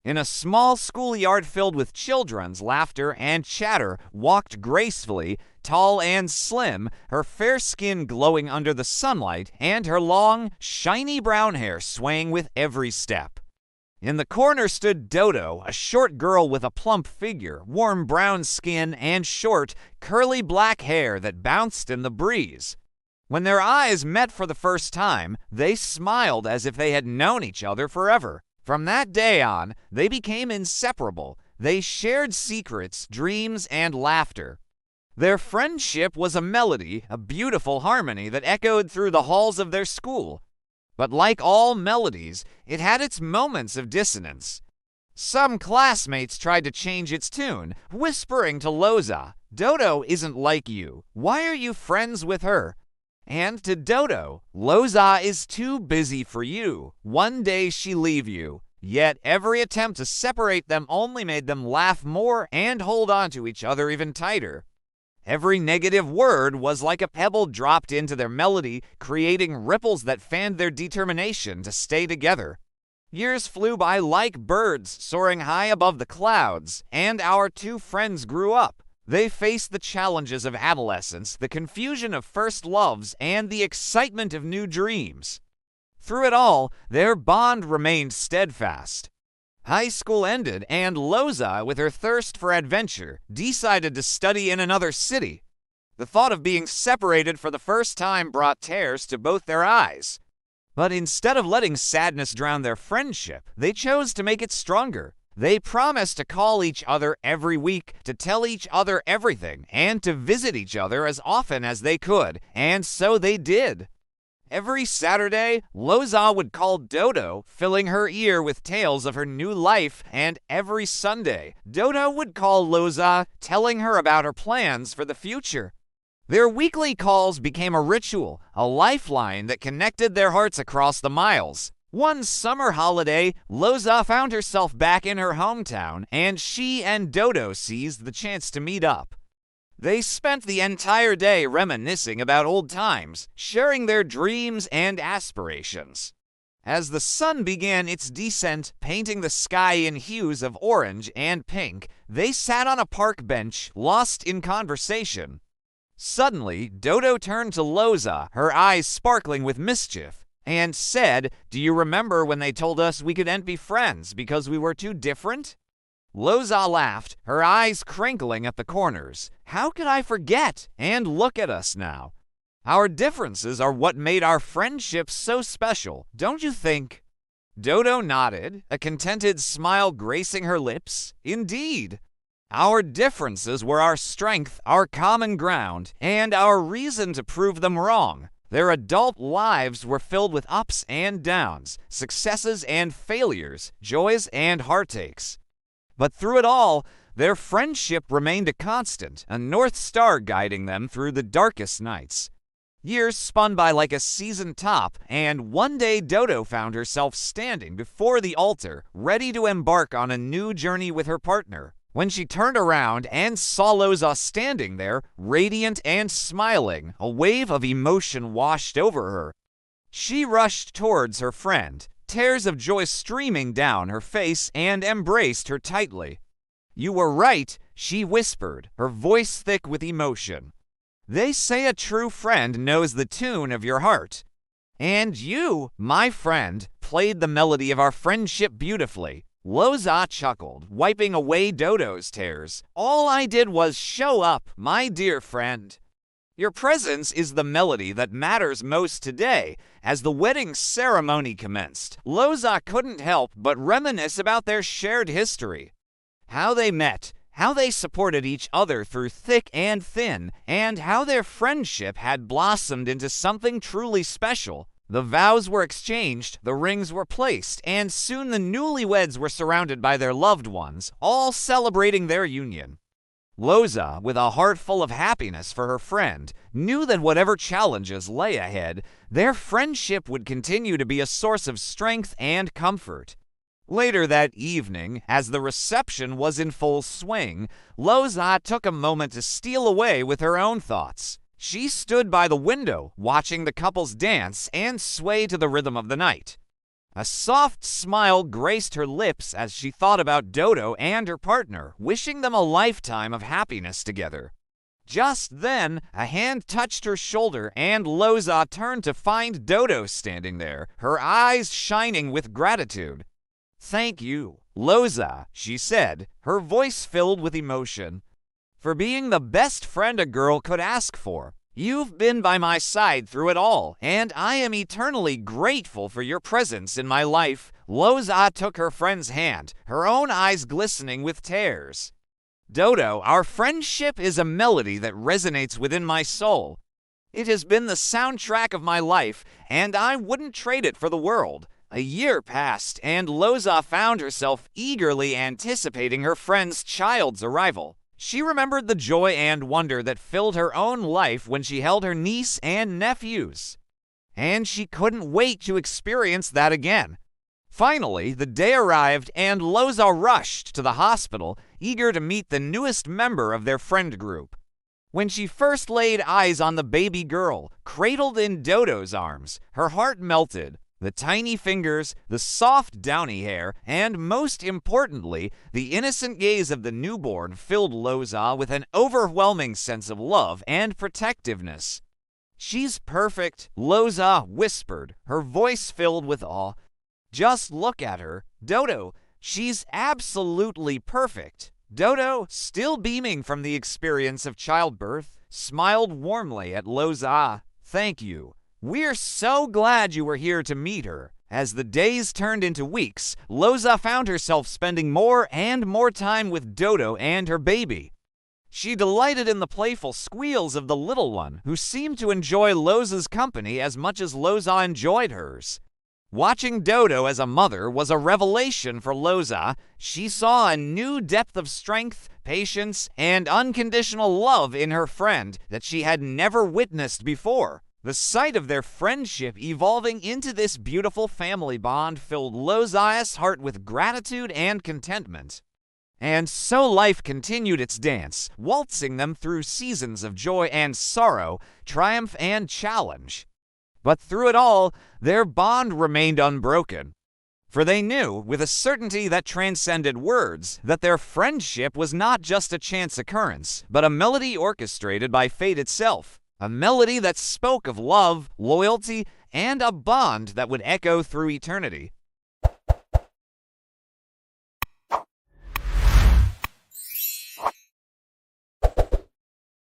In a small schoolyard filled with children's laughter and chatter, walked gracefully, tall and slim, her fair skin glowing under the sunlight, and her long, shiny brown hair swaying with every step. In the corner stood Dodo, a short girl with a plump figure, warm brown skin, and short, curly black hair that bounced in the breeze. When their eyes met for the first time, they smiled as if they had known each other forever. From that day on, they became inseparable. They shared secrets, dreams, and laughter. Their friendship was a melody, a beautiful harmony that echoed through the halls of their school. But like all melodies, it had its moments of dissonance. Some classmates tried to change its tune, whispering to Loza, "Dodo isn't like you. Why are you friends with her?" And to Dodo, "Loza is too busy for you. One day she leave you." Yet every attempt to separate them only made them laugh more and hold on to each other even tighter. Every negative word was like a pebble dropped into their melody, creating ripples that fanned their determination to stay together. Years flew by like birds soaring high above the clouds, and our two friends grew up. They faced the challenges of adolescence, the confusion of first loves, and the excitement of new dreams. Through it all, their bond remained steadfast. High school ended, and Loza, with her thirst for adventure, decided to study in another city. The thought of being separated for the first time brought tears to both their eyes. But instead of letting sadness drown their friendship, they chose to make it stronger. They promised to call each other every week, to tell each other everything, and to visit each other as often as they could, and so they did. Every Saturday, Loza would call Dodo, filling her ear with tales of her new life, and every Sunday, Dodo would call Loza, telling her about her plans for the future. Their weekly calls became a ritual, a lifeline that connected their hearts across the miles. One summer holiday, Loza found herself back in her hometown, and she and Dodo seized the chance to meet up. They spent the entire day reminiscing about old times, sharing their dreams and aspirations. As the sun began its descent, painting the sky in hues of orange and pink, they sat on a park bench, lost in conversation. Suddenly, Dodo turned to Loza, her eyes sparkling with mischief, and said, "Do you remember when they told us we couldn't be friends because we were too different?" Loza laughed, her eyes crinkling at the corners. "How could I forget? And look at us now. Our differences are what made our friendship so special, don't you think?" Dodo nodded, a contented smile gracing her lips. "Indeed. Our differences were our strength, our common ground, and our reason to prove them wrong. Their adult lives were filled with ups and downs, successes and failures, joys and heartaches. But through it all, their friendship remained a constant, a North Star guiding them through the darkest nights. Years spun by like a seasoned top, and one day Dodo found herself standing before the altar, ready to embark on a new journey with her partner. When she turned around and saw Loza standing there, radiant and smiling, a wave of emotion washed over her. She rushed towards her friend, tears of joy streaming down her face, and embraced her tightly. "You were right," she whispered, her voice thick with emotion. "They say a true friend knows the tune of your heart. And you, my friend, played the melody of our friendship beautifully." Loza chuckled, wiping away Dodo's tears. "All I did was show up, my dear friend. Your presence is the melody that matters most today." As the wedding ceremony commenced, Loza couldn't help but reminisce about their shared history. How they met, how they supported each other through thick and thin, and how their friendship had blossomed into something truly special. The vows were exchanged, the rings were placed, and soon the newlyweds were surrounded by their loved ones, all celebrating their union. Loza, with a heart full of happiness for her friend, knew that whatever challenges lay ahead, their friendship would continue to be a source of strength and comfort. Later that evening, as the reception was in full swing, Loza took a moment to steal away with her own thoughts. She stood by the window, watching the couples dance and sway to the rhythm of the night. A soft smile graced her lips as she thought about Dodo and her partner, wishing them a lifetime of happiness together. Just then, a hand touched her shoulder and Loza turned to find Dodo standing there, her eyes shining with gratitude. "Thank you, Loza," she said, her voice filled with emotion, "for being the best friend a girl could ask for. You've been by my side through it all, and I am eternally grateful for your presence in my life." Loza took her friend's hand, her own eyes glistening with tears. "Dodo, our friendship is a melody that resonates within my soul. It has been the soundtrack of my life, and I wouldn't trade it for the world." A year passed, and Loza found herself eagerly anticipating her friend's child's arrival. She remembered the joy and wonder that filled her own life when she held her niece and nephews, and she couldn't wait to experience that again. Finally, the day arrived, and Loza rushed to the hospital, eager to meet the newest member of their friend group. When she first laid eyes on the baby girl, cradled in Dodo's arms, her heart melted. The tiny fingers, the soft downy hair, and most importantly, the innocent gaze of the newborn filled Loza with an overwhelming sense of love and protectiveness. "She's perfect," Loza whispered, her voice filled with awe. "Just look at her, Dodo. She's absolutely perfect." Dodo, still beaming from the experience of childbirth, smiled warmly at Loza. "Thank you. We're so glad you were here to meet her." As the days turned into weeks, Loza found herself spending more and more time with Dodo and her baby. She delighted in the playful squeals of the little one, who seemed to enjoy Loza's company as much as Loza enjoyed hers. Watching Dodo as a mother was a revelation for Loza. She saw a new depth of strength, patience, and unconditional love in her friend that she had never witnessed before. The sight of their friendship evolving into this beautiful family bond filled Loza's heart with gratitude and contentment. And so life continued its dance, waltzing them through seasons of joy and sorrow, triumph and challenge. But through it all, their bond remained unbroken. For they knew, with a certainty that transcended words, that their friendship was not just a chance occurrence, but a melody orchestrated by fate itself. A melody that spoke of love, loyalty, and a bond that would echo through eternity.